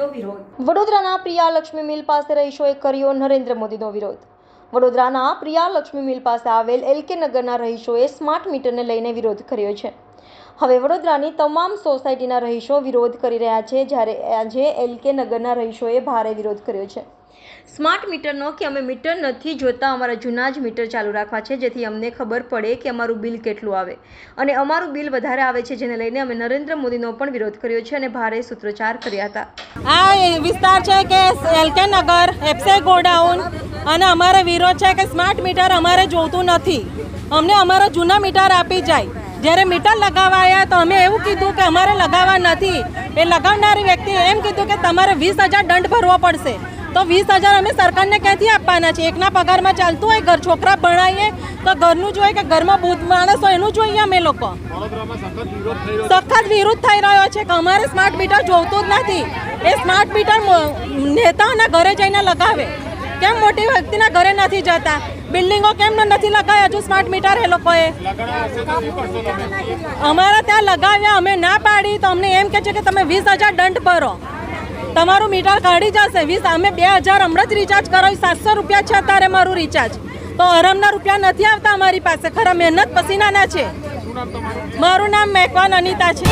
મોદીનો વિરોધ। વડોદરાના પ્રિયાલક્ષ્મી મિલ પાસે રહીશોએ કર્યો નરેન્દ્ર મોદીનો વિરોધ। વડોદરાના પ્રિયાલક્ષ્મી મિલ પાસે આવેલ એલકે નગરના રહીશોએ સ્માર્ટ મીટરને લઈને વિરોધ કર્યો છે। હવે વડોદરાની તમામ સોસાયટીના રહીશો વિરોધ કરી રહ્યા છે, જ્યારે આજે એલકે નગરના રહીશોએ ભારે વિરોધ કર્યો છે। સ્માર્ટ મીટરનો કે અમે મીટર નથી જોતા, અમારા જૂના જ મીટર ચાલુ રાખવા છે, જેથી અમને ખબર પડે કે અમારું બિલ કેટલું આવે અને અમારું બિલ વધારે આવે છે, જેને લઈને અમે નરેન્દ્ર મોદીનો પણ વિરોધ કર્યો છે અને ભારે સૂત્રોચ્ચાર કર્યા હતા। આ વિસ્તાર છે કે એલકે નગર, એફસાઈ ગોડાઉન, અને અમારો વિરોધ છે કે સ્માર્ટ મીટર અમારે જોતું નથી, અમને અમારા જૂના મીટર આપી જાય। જ્યારે મીટર લગાવાયા તો અમે એવું કીધું કે અમારે લગાવવા નથી। એ લગાવનારી વ્યક્તિએ એમ કીધું કે તમારે 20,000 દંડ ભરવો પડશે। તો 20,000 અમે સરકારને ક્યાંથી આપવાના છે? એકના પગારમાં ચાલતું હોય, ઘર છોકરા ભણાવીએ તો ઘરનું જોઈએ કે ઘરમાં બુદ્ધ માણસ હોય એનું જોઈએ। અમે લોકો સખત વિરોધ થઈ રહ્યો છે કે અમારે સ્માર્ટ મીટર જોતું જ નથી। એ સ્માર્ટ મીટર નેતાઓના ઘરે જઈને લગાવે, કેમ મોટી વ્યક્તિના ઘરે નથી જતા? બિલ્ડિંગો કેમ નથી લગાવ્યા હજુ સ્માર્ટ મીટર? એ લોકોએ અમારા ત્યાં લગાવ્યા, અમે ના પાડી તો અમને એમ કહે છે કે તમે 20,000 દંડ ભરો, તમારું મીટર કાઢી જશે। 20 અમે 2,000 હમણાં જ રિચાર્જ કરાવી, 700 રૂપિયા છે અત્યારે મારું રિચાર્જ। તો આરામના રૂપિયા નથી આવતા અમારી પાસે, ખરા મહેનત પસીનાના છે। મારું નામ મેકવાન અનિતા છે।